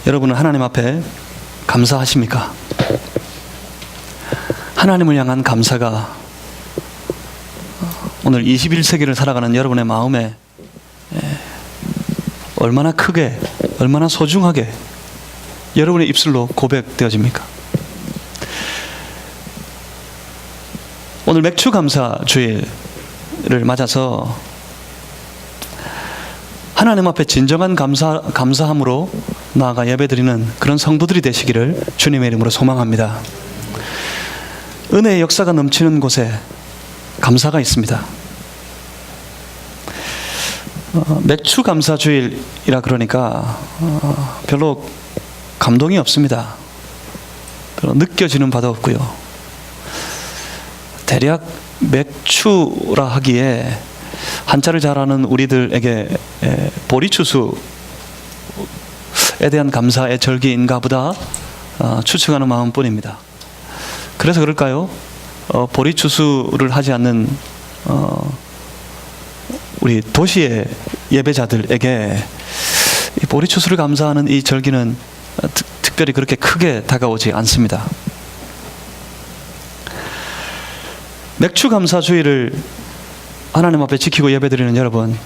여러분은 하나님 앞에 감사하십니까? 하나님을 향한 감사가 오늘 21세기를 살아가는 여러분의 마음에 얼마나 크게, 얼마나 소중하게 여러분의 입술로 고백되어집니까? 오늘 맥주 감사 주일을 맞아서 하나님 앞에 진정한 감사함으로 나아가 예배드리는 그런 성도들이 되시기를 주님의 이름으로 소망합니다. 은혜의 역사가 넘치는 곳에 감사가 있습니다. 맥주 감사 주일이라 그러니까 별로 감동이 없습니다. 별로 느껴지는 바도 없고요. 대략 맥주라 하기에 한자를 잘 아는 우리들에게 보리추수에 대한 감사의 절기인가 보다 추측하는 마음뿐입니다. 그래서 그럴까요? 보리추수를 하지 않는 우리 도시의 예배자들에게 이 보리추수를 감사하는 이 절기는 특별히 그렇게 크게 다가오지 않습니다. 맥주 감사 주일을 하나님 앞에 지키고 예배드리는 여러분,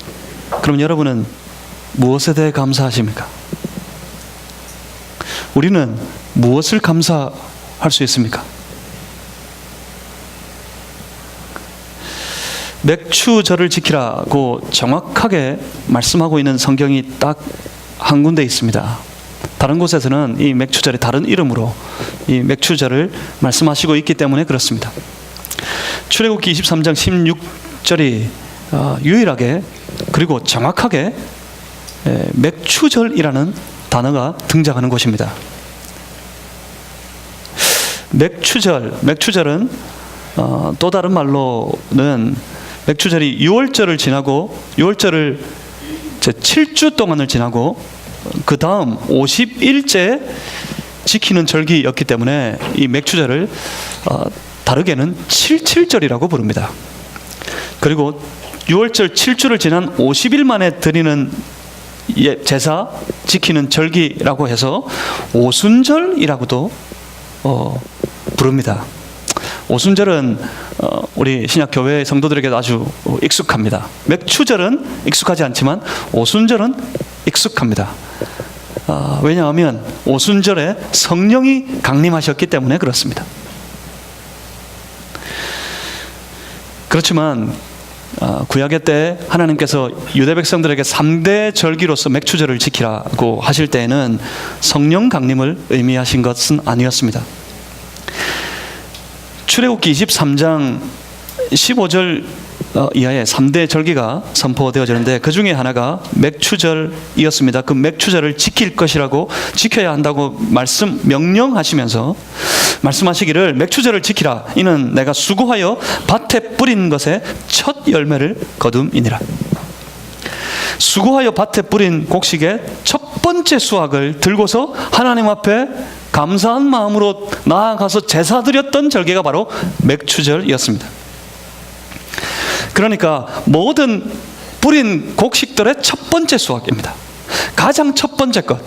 그럼 여러분은 무엇에 대해 감사하십니까? 우리는 무엇을 감사할 수 있습니까? 맥추절을 지키라고 정확하게 말씀하고 있는 성경이 딱 한 군데 있습니다. 다른 곳에서는 이 맥추절의 다른 이름으로 이 맥추절을 말씀하시고 있기 때문에 그렇습니다. 출애굽기 23장 16절이 유일하게 그리고 정확하게 맥추절이라는 단어가 등장하는 곳입니다. 맥추절은 또 다른 말로는 맥추절이 6월절을 지나고 6월절을 제 7주 동안을 지나고 그 다음 50일째 지키는 절기였기 때문에 이 맥추절을 다르게는 77절이라고 부릅니다. 그리고 6월절 7주를 지난 50일 만에 드리는 제사 지키는 절기라고 해서 오순절이라고도 부릅니다. 오순절은 우리 신약교회 성도들에게도 아주 익숙합니다. 맥추절은 익숙하지 않지만 오순절은 익숙합니다. 왜냐하면 오순절에 성령이 강림하셨기 때문에 그렇습니다. 그렇지만 구약의 때 하나님께서 유대 백성들에게 3대 절기로서 맥추절을 지키라고 하실 때에는 성령 강림을 의미하신 것은 아니었습니다. 출애굽기 23장 15절 이하에 3대 절기가 선포되어지는데 그 중에 하나가 맥추절이었습니다. 그 맥추절을 지킬 것이라고 지켜야 한다고 명령하시면서 말씀하시기를 맥추절을 지키라. 이는 내가 수고하여 밭에 뿌린 것의 첫 열매를 거둠이니라. 수고하여 밭에 뿌린 곡식의 첫 번째 수확을 들고서 하나님 앞에 감사한 마음으로 나아가서 제사 드렸던 절기가 바로 맥추절이었습니다. 그러니까 모든 뿌린 곡식들의 첫 번째 수확입니다. 가장 첫 번째 것.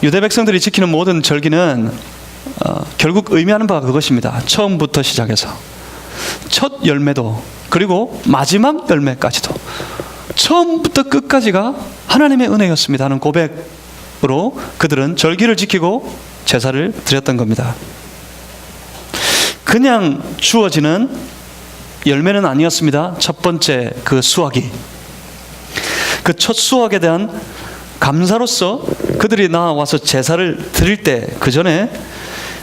유대 백성들이 지키는 모든 절기는 결국 의미하는 바가 그것입니다. 처음부터 시작해서 첫 열매도 그리고 마지막 열매까지도 처음부터 끝까지가 하나님의 은혜였습니다 하는 고백으로 그들은 절기를 지키고 제사를 드렸던 겁니다. 그냥 주어지는 열매는 아니었습니다. 첫 번째 그 수확이. 그 첫 수확에 대한 감사로서 그들이 나와서 제사를 드릴 때 그 전에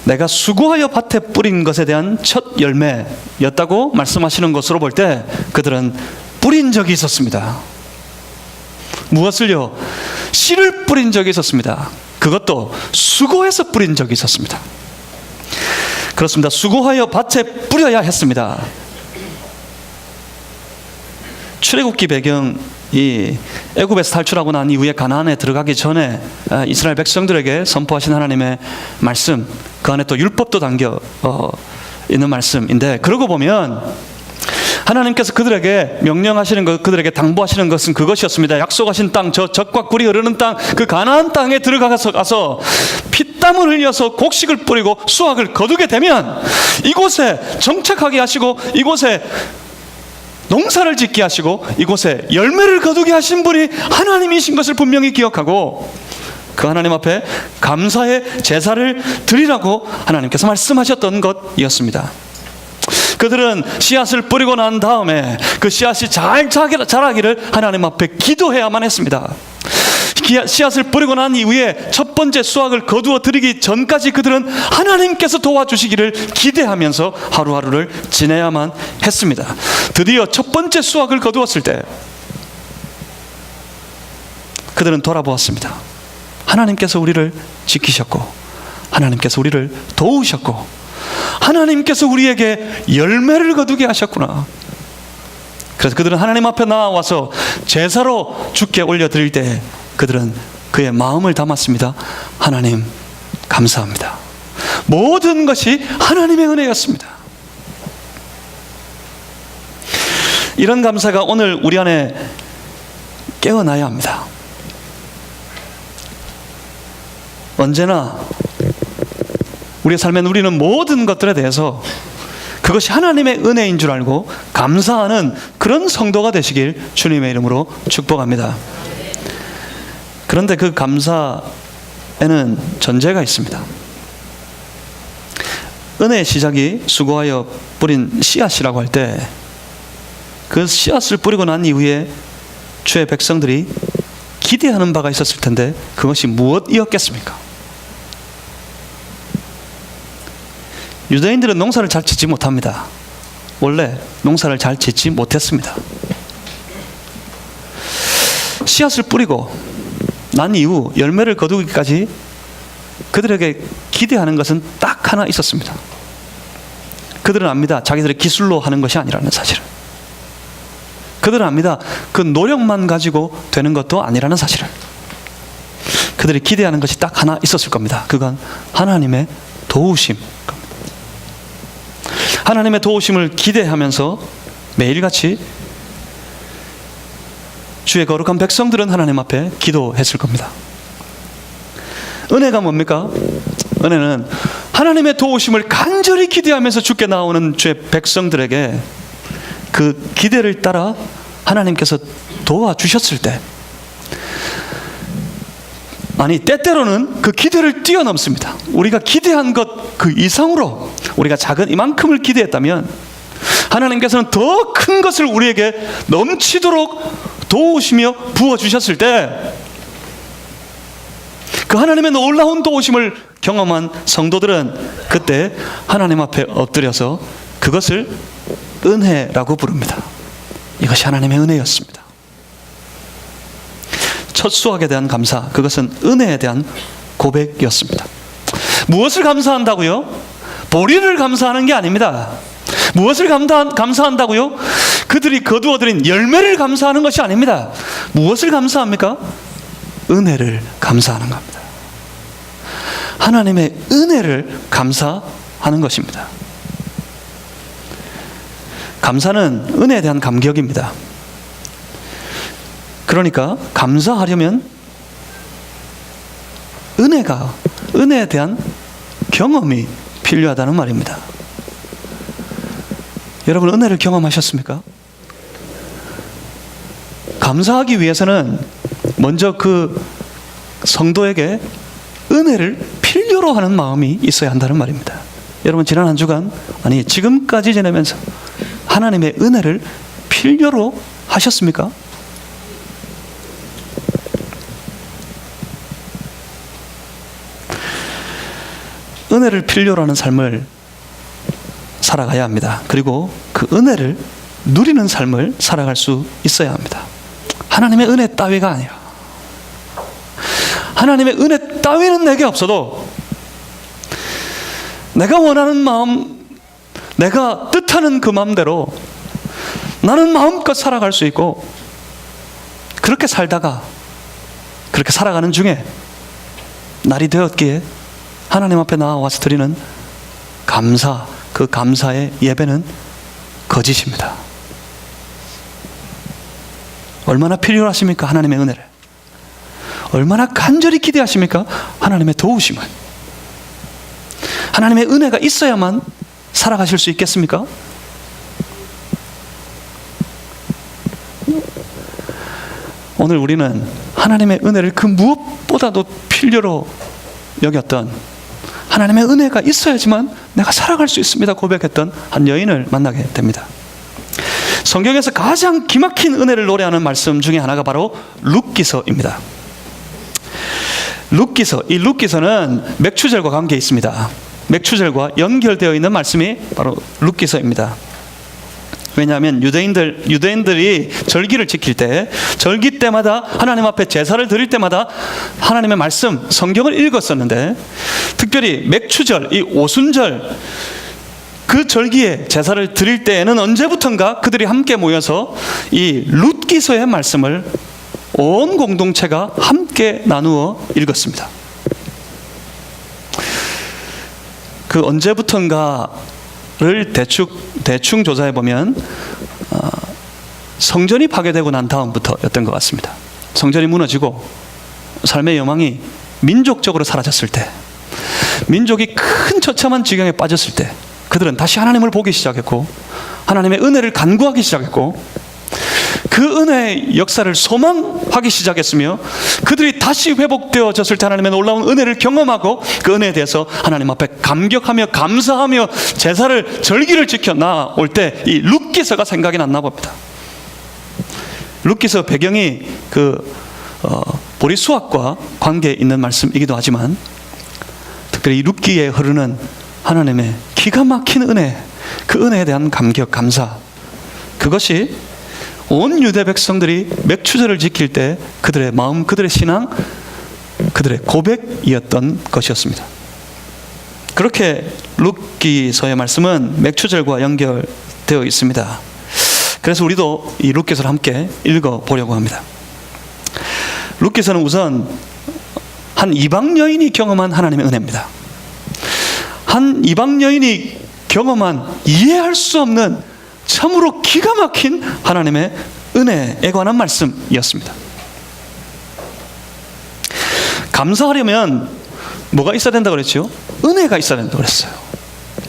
내가 수고하여 밭에 뿌린 것에 대한 첫 열매였다고 말씀하시는 것으로 볼 때 그들은 뿌린 적이 있었습니다. 무엇을요? 씨를 뿌린 적이 있었습니다. 그것도 수고해서 뿌린 적이 있었습니다. 그렇습니다. 수고하여 밭에 뿌려야 했습니다. 출애굽기 배경이 애굽에서 탈출하고 난 이후에 가나안에 들어가기 전에 이스라엘 백성들에게 선포하신 하나님의 말씀, 그 안에 또 율법도 담겨 있는 말씀인데, 그러고 보면 하나님께서 그들에게 명령하시는 것, 그들에게 당부하시는 것은 그것이었습니다. 약속하신 땅, 저 젖과 꿀이 흐르는 땅, 그 가나안 땅에 들어가서 피땀을 흘려서 곡식을 뿌리고 수확을 거두게 되면 이곳에 정착하게 하시고 이곳에 농사를 짓게 하시고 이곳에 열매를 거두게 하신 분이 하나님이신 것을 분명히 기억하고 그 하나님 앞에 감사의 제사를 드리라고 하나님께서 말씀하셨던 것이었습니다. 그들은 씨앗을 뿌리고 난 다음에 그 씨앗이 잘 자라기를 하나님 앞에 기도해야만 했습니다. 씨앗을 뿌리고 난 이후에 첫 번째 수확을 거두어 드리기 전까지 그들은 하나님께서 도와주시기를 기대하면서 하루하루를 지내야만 했습니다. 드디어 첫 번째 수확을 거두었을 때 그들은 돌아보았습니다. 하나님께서 우리를 지키셨고 하나님께서 우리를 도우셨고 하나님께서 우리에게 열매를 거두게 하셨구나. 그래서 그들은 하나님 앞에 나와서 제사로 주께 올려드릴 때 그들은 그의 마음을 담았습니다. 하나님 감사합니다. 모든 것이 하나님의 은혜였습니다. 이런 감사가 오늘 우리 안에 깨어나야 합니다. 언제나 우리의 삶엔 우리는 모든 것들에 대해서 그것이 하나님의 은혜인 줄 알고 감사하는 그런 성도가 되시길 주님의 이름으로 축복합니다. 그런데 그 감사에는 전제가 있습니다. 은혜의 시작이 수고하여 뿌린 씨앗이라고 할 때 그 씨앗을 뿌리고 난 이후에 주의 백성들이 기대하는 바가 있었을 텐데 그것이 무엇이었겠습니까? 유대인들은 농사를 잘 짓지 못합니다. 원래 농사를 잘 짓지 못했습니다. 씨앗을 뿌리고 난 이후 열매를 거두기까지 그들에게 기대하는 것은 딱 하나 있었습니다. 그들은 압니다. 자기들의 기술로 하는 것이 아니라는 사실을. 그들은 압니다. 그 노력만 가지고 되는 것도 아니라는 사실을. 그들이 기대하는 것이 딱 하나 있었을 겁니다. 그건 하나님의 도우심. 하나님의 도우심을 기대하면서 매일같이 주의 거룩한 백성들은 하나님 앞에 기도했을 겁니다. 은혜가 뭡니까? 은혜는 하나님의 도우심을 간절히 기대하면서 주께 나오는 주의 백성들에게 그 기대를 따라 하나님께서 도와주셨을 때, 아니 때때로는 그 기대를 뛰어넘습니다. 우리가 기대한 것 그 이상으로 우리가 작은 이만큼을 기대했다면 하나님께서는 더 큰 것을 우리에게 넘치도록 도우시며 부어주셨을 때 그 하나님의 놀라운 도우심을 경험한 성도들은 그때 하나님 앞에 엎드려서 그것을 은혜라고 부릅니다. 이것이 하나님의 은혜였습니다. 첫 수확에 대한 감사, 그것은 은혜에 대한 고백이었습니다. 무엇을 감사한다고요? 보리를 감사하는 게 아닙니다. 무엇을 감사한다고요? 그들이 거두어들인 열매를 감사하는 것이 아닙니다. 무엇을 감사합니까? 은혜를 감사하는 겁니다. 하나님의 은혜를 감사하는 것입니다. 감사는 은혜에 대한 감격입니다. 그러니까 감사하려면 은혜에 대한 경험이 필요하다는 말입니다. 여러분 은혜를 경험하셨습니까? 감사하기 위해서는 먼저 그 성도에게 은혜를 필요로 하는 마음이 있어야 한다는 말입니다. 여러분 지난 한 주간, 아니 지금까지 지내면서 하나님의 은혜를 필요로 하셨습니까? 은혜를 필요로 하는 삶을 살아가야 합니다. 그리고 그 은혜를 누리는 삶을 살아갈 수 있어야 합니다. 하나님의 은혜 따위가 아니라, 하나님의 은혜 따위는 내게 없어도 내가 원하는 마음, 내가 뜻하는 그 마음대로 나는 마음껏 살아갈 수 있고, 그렇게 살다가 그렇게 살아가는 중에 날이 되었기에 하나님 앞에 나와서 드리는 감사, 그 감사의 예배는 거짓입니다. 얼마나 필요로 하십니까? 하나님의 은혜를. 얼마나 간절히 기대하십니까? 하나님의 도우심을. 하나님의 은혜가 있어야만 살아가실 수 있겠습니까? 오늘 우리는 하나님의 은혜를 그 무엇보다도 필요로 여겼던, 하나님의 은혜가 있어야지만 내가 살아갈 수 있습니다 고백했던 한 여인을 만나게 됩니다. 성경에서 가장 기막힌 은혜를 노래하는 말씀 중에 하나가 바로 룻기서입니다. 이 룻기서는 맥추절과 관계에 있습니다. 맥추절과 연결되어 있는 말씀이 바로 룻기서입니다. 왜냐하면 유대인들이 절기를 지킬 때, 절기 때마다 하나님 앞에 제사를 드릴 때마다 하나님의 말씀, 성경을 읽었었는데, 특별히 맥추절, 이 오순절, 그 절기에 제사를 드릴 때에는 언제부턴가 그들이 함께 모여서 이 룻기서의 말씀을 온 공동체가 함께 나누어 읽었습니다. 그 언제부턴가를 대충 조사해 보면 성전이 파괴되고 난 다음부터였던 것 같습니다. 성전이 무너지고 삶의 여망이 민족적으로 사라졌을 때, 민족이 큰 처참한 지경에 빠졌을 때 그들은 다시 하나님을 보기 시작했고, 하나님의 은혜를 간구하기 시작했고, 그 은혜의 역사를 소망하기 시작했으며, 그들이 다시 회복되어졌을 때 하나님의 놀라운 은혜를 경험하고 그 은혜에 대해서 하나님 앞에 감격하며 감사하며 제사를, 절기를 지켜 나올 때 이 룻기서가 생각이 났나 봅니다. 룻기서 배경이 보리 수확과 관계에 있는 말씀이기도 하지만, 특별히 이 룻기에 흐르는 하나님의 기가 막힌 은혜, 그 은혜에 대한 감격, 감사, 그것이 온 유대 백성들이 맥추절을 지킬 때 그들의 마음, 그들의 신앙, 그들의 고백이었던 것이었습니다. 그렇게 룻기서의 말씀은 맥추절과 연결되어 있습니다. 그래서 우리도 이 룻기서를 함께 읽어보려고 합니다. 룻기서는 우선 한 이방 여인이 경험한 하나님의 은혜입니다. 한 이방 여인이 경험한 이해할 수 없는 참으로 기가 막힌 하나님의 은혜에 관한 말씀이었습니다. 감사하려면 뭐가 있어야 된다고 그랬죠? 은혜가 있어야 된다고 그랬어요.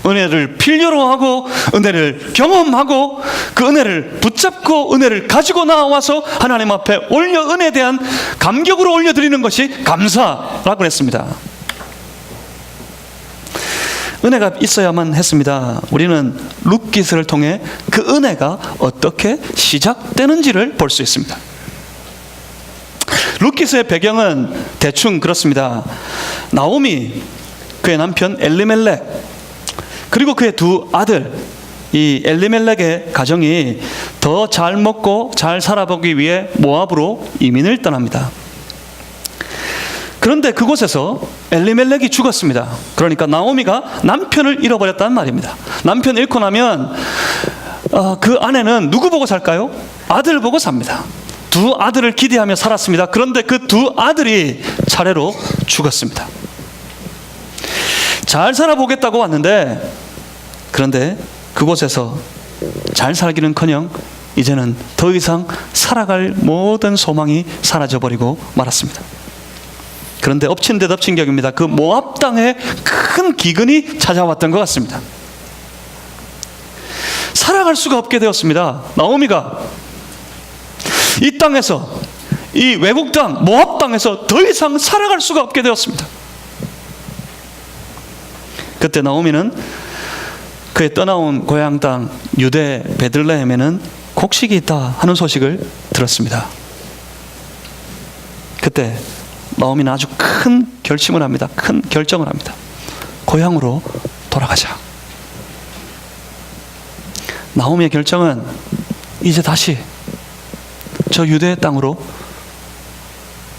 은혜를 필요로 하고, 은혜를 경험하고, 그 은혜를 붙잡고 은혜를 가지고 나와서 하나님 앞에 은혜에 대한 감격으로 올려드리는 것이 감사라고 했습니다. 은혜가 있어야만 했습니다. 우리는 룻기서를 통해 그 은혜가 어떻게 시작되는지를 볼 수 있습니다. 룻기서의 배경은 대충 그렇습니다. 나오미, 그의 남편 엘리멜렉, 그리고 그의 두 아들, 이 엘리멜렉의 가정이 더 잘 먹고 잘 살아보기 위해 모압으로 이민을 떠납니다. 그런데 그곳에서 엘리멜렉이 죽었습니다. 그러니까 나오미가 남편을 잃어버렸다는 말입니다. 남편 잃고 나면 그 아내는 누구 보고 살까요? 아들 보고 삽니다. 두 아들을 기대하며 살았습니다. 그런데 그 두 아들이 차례로 죽었습니다. 잘 살아보겠다고 왔는데, 그런데 그곳에서 잘 살기는커녕 이제는 더 이상 살아갈 모든 소망이 사라져버리고 말았습니다. 그런데 엎친 데 덮친 격입니다. 그 모압 땅에 큰 기근이 찾아왔던 것 같습니다. 살아갈 수가 없게 되었습니다. 나오미가 이 땅에서, 이 외국 땅, 모압 땅에서 더 이상 살아갈 수가 없게 되었습니다. 그때 나오미는 그의 떠나온 고향 땅 유대 베들레헴에는 곡식이 있다 하는 소식을 들었습니다. 그때 나오미는 아주 큰 결심을 합니다. 큰 결정을 합니다. 고향으로 돌아가자. 나오미의 결정은 이제 다시 저 유대의 땅으로,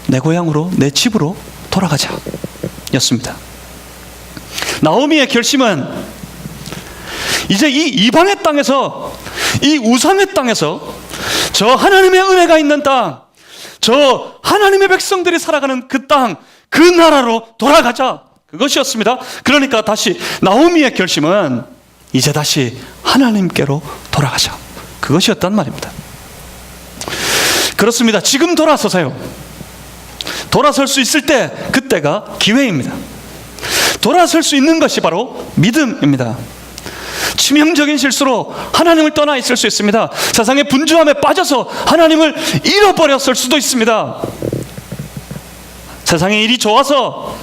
내 고향으로, 내 집으로 돌아가자 였습니다. 나오미의 결심은 이제 이 이방의 땅에서, 이 우상의 땅에서, 저 하나님의 은혜가 있는 땅, 저 하나님의 백성들이 살아가는 그 땅, 그 나라로 돌아가자, 그것이었습니다. 그러니까 다시 나오미의 결심은 이제 다시 하나님께로 돌아가자, 그것이었단 말입니다. 그렇습니다. 지금 돌아서세요. 돌아설 수 있을 때 그때가 기회입니다. 돌아설 수 있는 것이 바로 믿음입니다. 치명적인 실수로 하나님을 떠나 있을 수 있습니다. 세상의 분주함에 빠져서 하나님을 잃어버렸을 수도 있습니다. 세상의 일이 좋아서,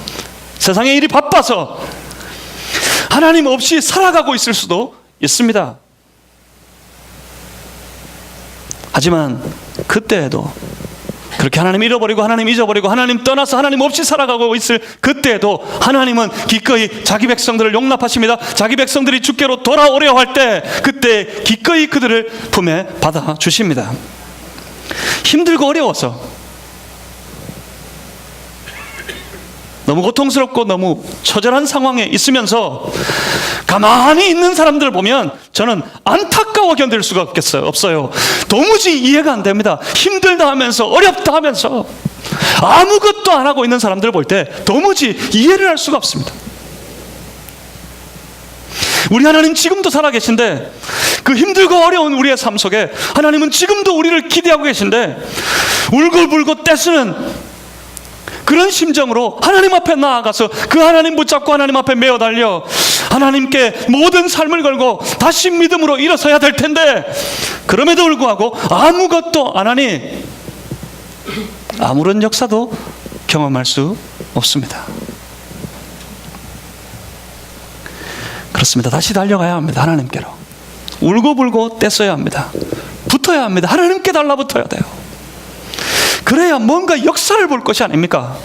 세상의 일이 바빠서 하나님 없이 살아가고 있을 수도 있습니다. 하지만 그때에도 그렇게 하나님 잃어버리고 하나님 잊어버리고 하나님 떠나서 하나님 없이 살아가고 있을 그때에도 하나님은 기꺼이 자기 백성들을 용납하십니다. 자기 백성들이 주께로 돌아오려 할 때 그때 기꺼이 그들을 품에 받아주십니다. 힘들고 어려워서, 너무 고통스럽고 너무 처절한 상황에 있으면서 가만히 있는 사람들을 보면 저는 안타까워 견딜 수가 없어요. 도무지 이해가 안 됩니다. 힘들다 하면서, 어렵다 하면서 아무것도 안 하고 있는 사람들을 볼 때 도무지 이해를 할 수가 없습니다. 우리 하나님 지금도 살아계신데, 그 힘들고 어려운 우리의 삶 속에 하나님은 지금도 우리를 기대하고 계신데, 울고불고 떼쓰는 그런 심정으로 하나님 앞에 나아가서 그 하나님 붙잡고 하나님 앞에 메어 달려 하나님께 모든 삶을 걸고 다시 믿음으로 일어서야 될 텐데, 그럼에도 불구하고 아무것도 안 하니 아무런 역사도 경험할 수 없습니다. 그렇습니다. 다시 달려가야 합니다. 하나님께로 울고불고 떼써야 합니다. 붙어야 합니다. 하나님께 달라붙어야 돼요. 그래야 뭔가 역사를 볼 것이 아닙니까?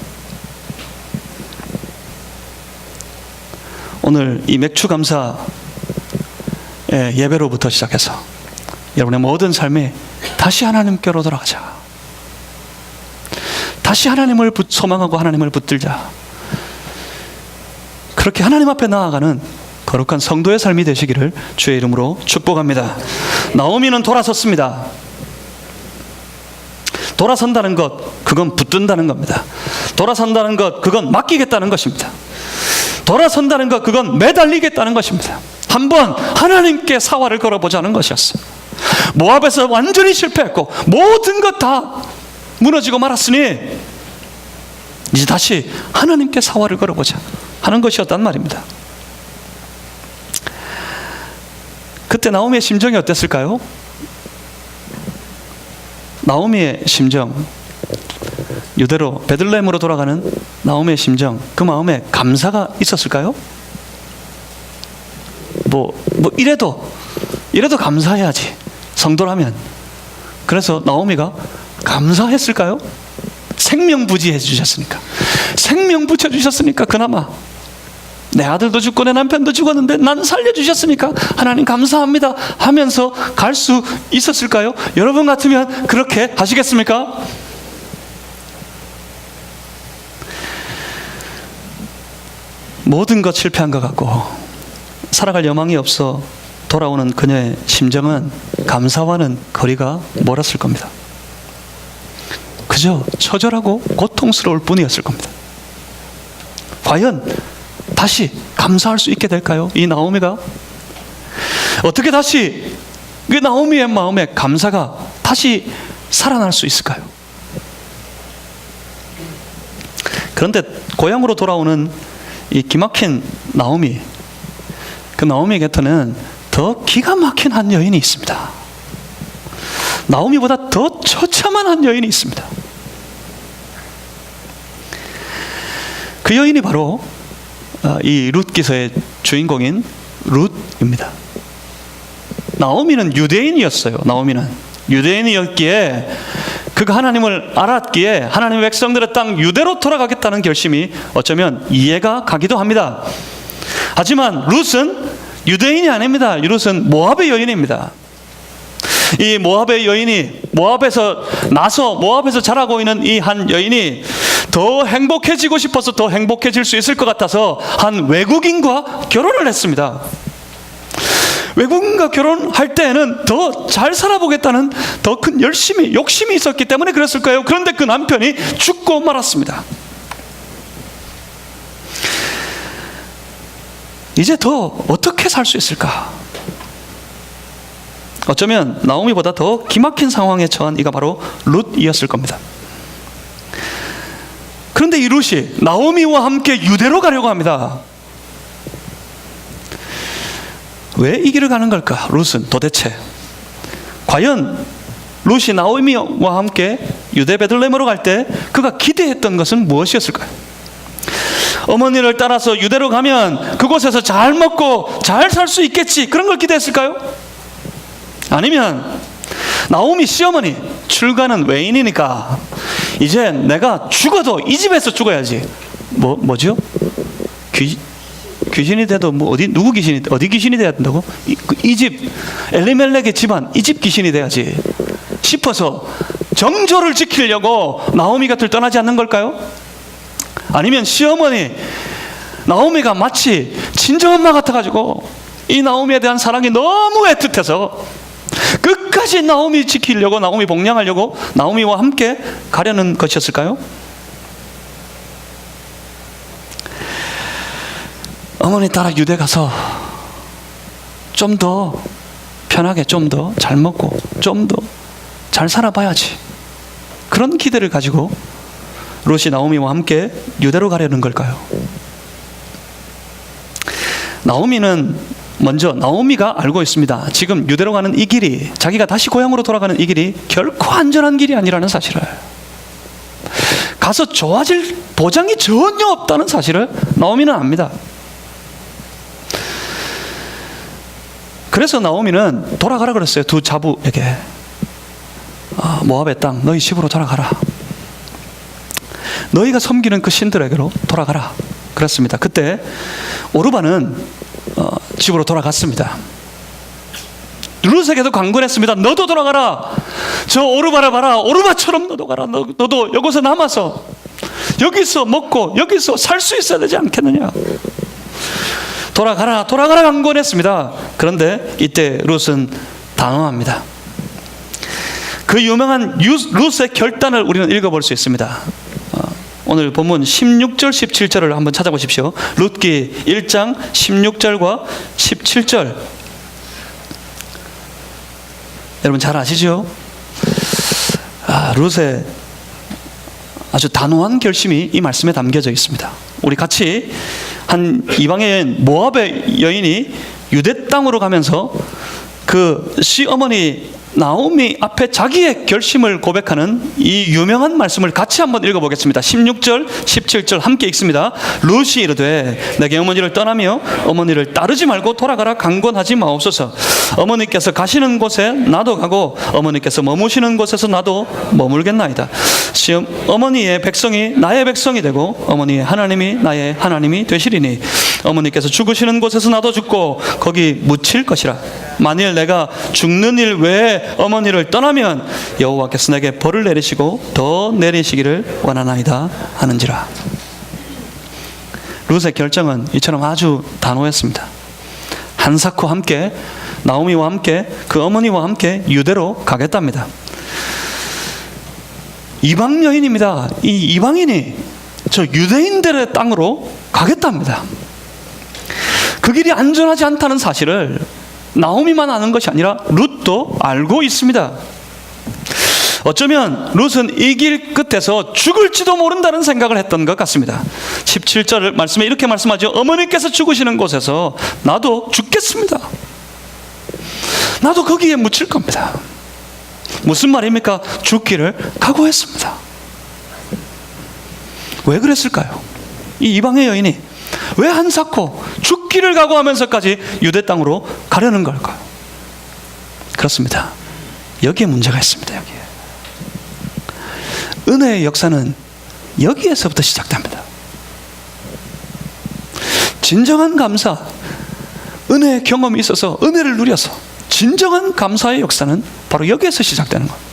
오늘 이 맥주 감사 예배로부터 시작해서 여러분의 모든 삶이 다시 하나님께로 돌아가자. 다시 하나님을 소망하고 하나님을 붙들자. 그렇게 하나님 앞에 나아가는 거룩한 성도의 삶이 되시기를 주의 이름으로 축복합니다. 나오미는 돌아섰습니다. 돌아선다는 것, 그건 붙든다는 겁니다. 돌아선다는 것, 그건 맡기겠다는 것입니다. 돌아선다는 것, 그건 매달리겠다는 것입니다. 한번 하나님께 사활을 걸어보자는 것이었어요. 모압에서 완전히 실패했고 모든 것 다 무너지고 말았으니 이제 다시 하나님께 사활을 걸어보자 하는 것이었단 말입니다. 그때 나오미의 심정이 어땠을까요? 나오미의 심정, 유대로 베들레헴으로 돌아가는 나오미의 심정, 그 마음에 감사가 있었을까요? 이래도 감사해야지, 성도라면. 그래서 나오미가 감사했을까요? 생명 부지해 주셨으니까, 생명 붙여주셨으니까, 그나마 내 아들도 죽고 내 남편도 죽었는데 난 살려주셨으니까 하나님 감사합니다 하면서 갈 수 있었을까요? 여러분 같으면 그렇게 하시겠습니까? 모든 것 실패한 것 같고 살아갈 여망이 없어 돌아오는 그녀의 심정은 감사와는 거리가 멀었을 겁니다. 그저 처절하고 고통스러울 뿐이었을 겁니다. 과연 다시 감사할 수 있게 될까요? 이 나오미가 어떻게 다시 그 나오미의 마음에 감사가 다시 살아날 수 있을까요? 그런데 고향으로 돌아오는 이 기막힌 나오미, 그 나오미 곁에는 더 기가 막힌 한 여인이 있습니다. 나오미보다 더 처참한 한 여인이 있습니다. 그 여인이 바로 이 룻 기서의 주인공인 룻입니다. 나오미는 유대인이었어요. 나오미는 유대인이었기에, 그가 하나님을 알았기에 하나님의 백성들의 땅 유대로 돌아가겠다는 결심이 어쩌면 이해가 가기도 합니다. 하지만 룻은 유대인이 아닙니다. 룻은 모압의 여인입니다. 이 모압의 여인이, 모압에서 나서 모압에서 자라고 있는 이 한 여인이 더 행복해지고 싶어서 더 행복해질 수 있을 것 같아서 한 외국인과 결혼을 했습니다. 외국인과 결혼할 때에는 더 잘 살아보겠다는 더 큰 욕심이 있었기 때문에 그랬을 거예요. 그런데 그 남편이 죽고 말았습니다. 이제 더 어떻게 살 수 있을까? 어쩌면 나오미보다 더 기막힌 상황에 처한 이가 바로 룻이었을 겁니다. 그런데 이 룻이 나오미와 함께 유대로 가려고 합니다. 왜 이 길을 가는 걸까? 룻은 도대체 과연 룻이 나오미와 함께 유대 베들레헴으로 갈 때 그가 기대했던 것은 무엇이었을까요? 어머니를 따라서 유대로 가면 그곳에서 잘 먹고 잘 살 수 있겠지, 그런 걸 기대했을까요? 아니면 나오미 시어머니, 출가는 외인이니까 이제 내가 죽어도 이 집에서 죽어야지. 뭐죠? 귀신이 돼도 누구 귀신이, 어디 귀신이 돼야 된다고? 이 집, 엘리멜렉의 집안, 이 집 귀신이 돼야지 싶어서 정조를 지키려고 나오미 곁을 떠나지 않는 걸까요? 아니면 시어머니 나오미가 마치 친정엄마 같아가지고 이 나오미에 대한 사랑이 너무 애틋해서 끝까지 나오미 지키려고, 나오미 복양하려고 나오미와 함께 가려는 것이었을까요? 어머니 따라 유대 가서 좀 더 편하게, 좀 더 잘 먹고 좀 더 잘 살아봐야지, 그런 기대를 가지고 룻이 나오미와 함께 유대로 가려는 걸까요? 나오미가 알고 있습니다. 지금 유대로 가는 이 길이, 자기가 다시 고향으로 돌아가는 이 길이 결코 안전한 길이 아니라는 사실을, 가서 좋아질 보장이 전혀 없다는 사실을 나오미는 압니다. 그래서 나오미는 돌아가라 그랬어요. 두 자부에게. 모압의 땅, 너희 집으로 돌아가라. 너희가 섬기는 그 신들에게로 돌아가라. 그렇습니다. 그때 오르바는 집으로 돌아갔습니다. 룻에게도 강권했습니다. 너도 돌아가라. 저 오르바를 봐라. 오르바처럼 너도 가라. 너도 여기서 남아서 여기서 먹고 여기서 살 수 있어야 되지 않겠느냐. 돌아가라 강권했습니다. 그런데 이때 룻은 당황합니다. 그 유명한 룻의 결단을 우리는 읽어볼 수 있습니다. 오늘 본문 16절 17절을 한번 찾아보십시오. 룻기 1장 16절과 17절. 여러분 잘 아시죠? 룻의 아주 단호한 결심이 이 말씀에 담겨져 있습니다. 우리 같이 한 이방의 여인, 모압의 여인이 유대 땅으로 가면서 그 시어머니 나오미 앞에 자기의 결심을 고백하는 이 유명한 말씀을 같이 한번 읽어보겠습니다. 16절 17절 함께 읽습니다. 룻이 이르되 내게 어머니를 떠나며 어머니를 따르지 말고 돌아가라 강권하지 마옵소서. 어머니께서 가시는 곳에 나도 가고 어머니께서 머무시는 곳에서 나도 머물겠나이다. 어머니의 백성이 나의 백성이 되고 어머니의 하나님이 나의 하나님이 되시리니 어머니께서 죽으시는 곳에서 나도 죽고 거기 묻힐 것이라. 만일 내가 죽는 일 외에 어머니를 떠나면 여호와께서 내게 벌을 내리시고 더 내리시기를 원하나이다 하는지라. 룻의 결정은 이처럼 아주 단호했습니다. 한사코 함께, 나오미와 함께, 그 어머니와 함께 유대로 가겠답니다. 이방 여인입니다. 이 이방인이 저 유대인들의 땅으로 가겠답니다. 그 길이 안전하지 않다는 사실을 나오미만 아는 것이 아니라 룻도 알고 있습니다. 어쩌면 룻은 이 길 끝에서 죽을지도 모른다는 생각을 했던 것 같습니다. 17절 말씀에 이렇게 말씀하죠. 어머니께서 죽으시는 곳에서 나도 죽겠습니다. 나도 거기에 묻힐 겁니다. 무슨 말입니까? 죽기를 각오했습니다. 왜 그랬을까요? 이 이방의 여인이 왜 한사코 죽기를 각오하면서까지 유대 땅으로 가려는 걸까요? 그렇습니다. 여기에 문제가 있습니다. 여기에. 은혜의 역사는 여기에서부터 시작됩니다. 진정한 감사, 은혜의 경험이 있어서 은혜를 누려서 진정한 감사의 역사는 바로 여기에서 시작되는 거예요.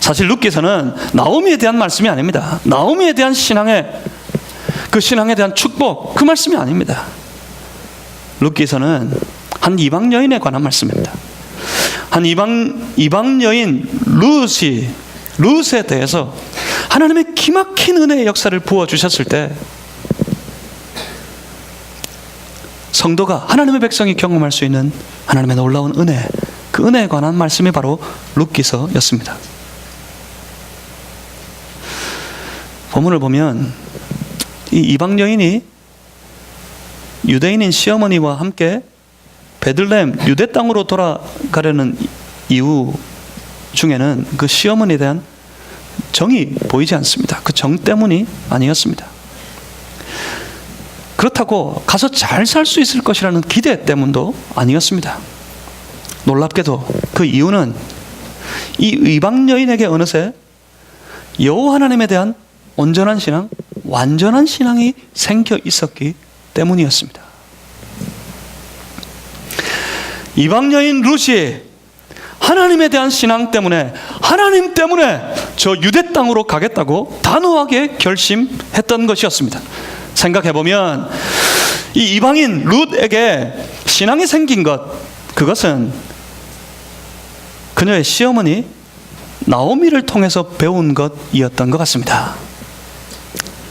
사실 룻기서는 나오미에 대한 말씀이 아닙니다. 나오미에 대한 그 신앙에 대한 축복, 그 말씀이 아닙니다. 룻기서는 한 이방 여인에 관한 말씀입니다. 한 이방 여인 룻에 대해서 하나님의 기막힌 은혜의 역사를 부어주셨을 때 성도가 하나님의 백성이 경험할 수 있는 하나님의 놀라운 은혜, 그 은혜에 관한 말씀이 바로 룻기서였습니다. 본문을 보면 이 이방 여인이 유대인인 시어머니와 함께 베들레헴 유대 땅으로 돌아가려는 이유 중에는 그 시어머니에 대한 정이 보이지 않습니다. 그 정 때문이 아니었습니다. 그렇다고 가서 잘 살 수 있을 것이라는 기대 때문도 아니었습니다. 놀랍게도 그 이유는 이 이방 여인에게 어느새 여호와 하나님에 대한 온전한 신앙, 완전한 신앙이 생겨 있었기 때문이었습니다. 이방 여인 룻이 하나님에 대한 신앙 때문에, 하나님 때문에 저 유대 땅으로 가겠다고 단호하게 결심했던 것이었습니다. 생각해보면 이 이방인 룻에게 신앙이 생긴 것, 그것은 그녀의 시어머니 나오미를 통해서 배운 것이었던 것 같습니다.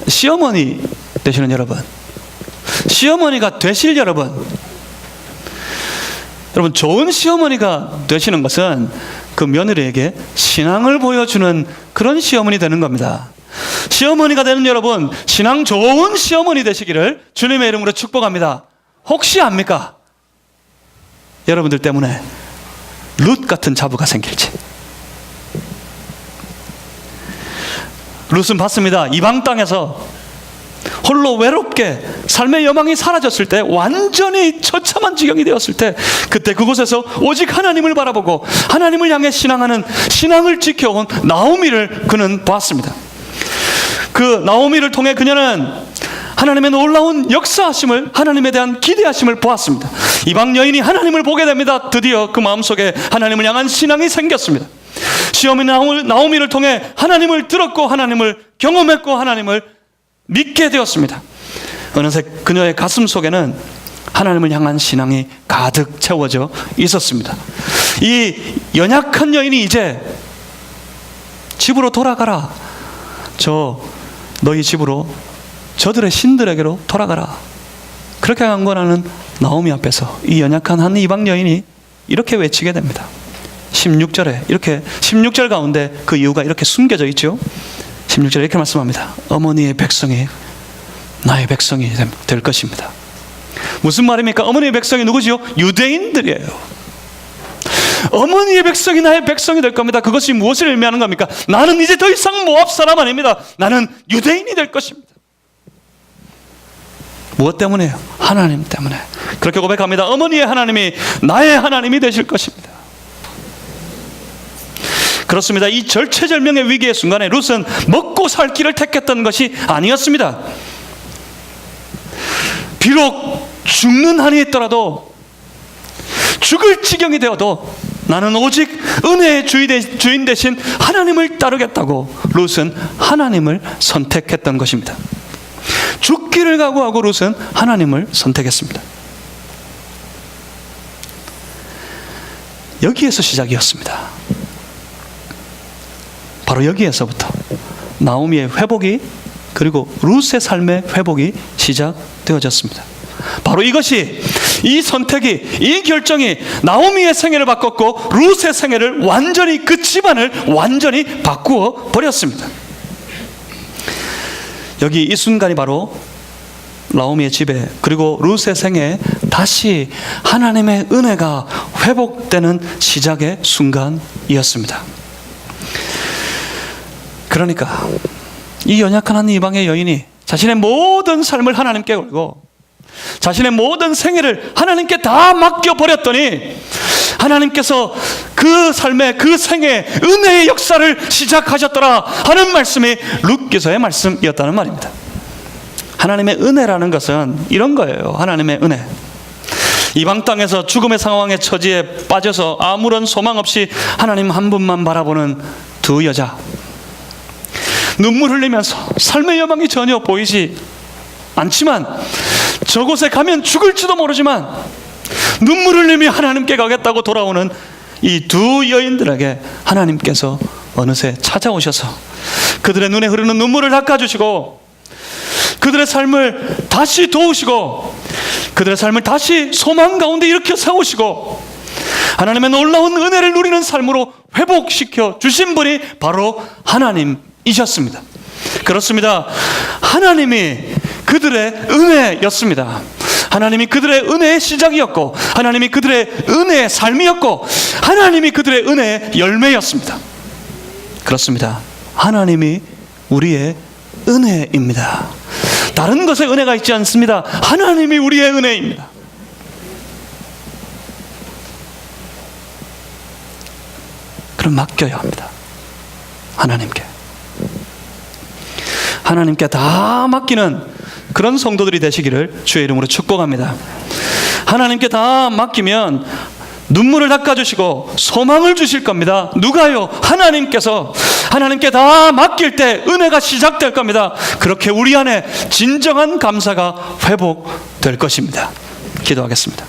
시어머니 되시는 여러분, 시어머니가 되실 여러분, 좋은 시어머니가 되시는 것은 그 며느리에게 신앙을 보여주는 그런 시어머니 되는 겁니다. 시어머니가 되는 여러분, 신앙 좋은 시어머니 되시기를 주님의 이름으로 축복합니다. 혹시 압니까? 여러분들 때문에 룻 같은 자부가 생길지. 룻은 봤습니다. 이방 땅에서 홀로 외롭게 삶의 여망이 사라졌을 때, 완전히 처참한 지경이 되었을 때, 그때 그곳에서 오직 하나님을 바라보고 하나님을 향해 신앙하는, 신앙을 지켜온 나오미를 그는 보았습니다. 그 나오미를 통해 그녀는 하나님의 놀라운 역사하심을, 하나님에 대한 기대하심을 보았습니다. 이방 여인이 하나님을 보게 됩니다. 드디어 그 마음속에 하나님을 향한 신앙이 생겼습니다. 시어머니 나오미를 통해 하나님을 들었고 하나님을 경험했고 하나님을 믿게 되었습니다. 어느새 그녀의 가슴 속에는 하나님을 향한 신앙이 가득 채워져 있었습니다. 이 연약한 여인이 이제 집으로 돌아가라, 너희 집으로, 저들의 신들에게로 돌아가라, 그렇게 강권하는 나오미 앞에서 이 연약한 한 이방 여인이 이렇게 외치게 됩니다. 16절에 이렇게, 16절 가운데 그 이유가 이렇게 숨겨져 있죠. 16절에 이렇게 말씀합니다. 어머니의 백성이 나의 백성이 될 것입니다. 무슨 말입니까? 어머니의 백성이 누구지요? 유대인들이에요. 어머니의 백성이 나의 백성이 될 겁니다. 그것이 무엇을 의미하는 겁니까? 나는 이제 더 이상 모압 사람 아닙니다. 나는 유대인이 될 것입니다. 무엇 때문에요? 하나님 때문에. 그렇게 고백합니다. 어머니의 하나님이 나의 하나님이 되실 것입니다. 그렇습니다. 이 절체절명의 위기의 순간에 룻은 먹고 살 길을 택했던 것이 아니었습니다. 비록 죽는 한이 있더라도, 죽을 지경이 되어도 나는 오직 은혜의 주인 대신 하나님을 따르겠다고 룻은 하나님을 선택했던 것입니다. 죽기를 각오하고 룻은 하나님을 선택했습니다. 여기에서 시작이었습니다. 바로 여기에서부터 나오미의 회복이, 그리고 룻의 삶의 회복이 시작되어졌습니다. 바로 이것이, 이 선택이, 이 결정이 나오미의 생애를 바꿨고 룻의 생애를 완전히, 그 집안을 완전히 바꾸어 버렸습니다. 여기 이 순간이 바로 나오미의 집에, 그리고 룻의 생애에 다시 하나님의 은혜가 회복되는 시작의 순간이었습니다. 그러니까 이 연약한 한 이방의 여인이 자신의 모든 삶을 하나님께 걸고 자신의 모든 생애를 하나님께 다 맡겨버렸더니 하나님께서 그 삶의, 그 생애에 은혜의 역사를 시작하셨더라 하는 말씀이 룻기서의 말씀이었다는 말입니다. 하나님의 은혜라는 것은 이런 거예요. 하나님의 은혜. 이방 땅에서 죽음의 상황의 처지에 빠져서 아무런 소망 없이 하나님 한 분만 바라보는 두 여자, 눈물 흘리면서 삶의 여망이 전혀 보이지 않지만, 저곳에 가면 죽을지도 모르지만 눈물 흘리며 하나님께 가겠다고 돌아오는 이 두 여인들에게 하나님께서 어느새 찾아오셔서 그들의 눈에 흐르는 눈물을 닦아주시고 그들의 삶을 다시 도우시고 그들의 삶을 다시 소망 가운데 일으켜 세우시고 하나님의 놀라운 은혜를 누리는 삶으로 회복시켜 주신 분이 바로 하나님이셨습니다. 그렇습니다. 하나님이 그들의 은혜였습니다. 하나님이 그들의 은혜의 시작이었고, 하나님이 그들의 은혜의 삶이었고, 하나님이 그들의 은혜의 열매였습니다. 그렇습니다. 하나님이 우리의 은혜입니다. 다른 것에 은혜가 있지 않습니다. 하나님이 우리의 은혜입니다. 그럼 맡겨야 합니다. 하나님께. 하나님께 다 맡기는 그런 성도들이 되시기를 주의 이름으로 축복합니다. 하나님께 다 맡기면 눈물을 닦아주시고 소망을 주실 겁니다. 누가요? 하나님께서. 하나님께 다 맡길 때 은혜가 시작될 겁니다. 그렇게 우리 안에 진정한 감사가 회복될 것입니다. 기도하겠습니다.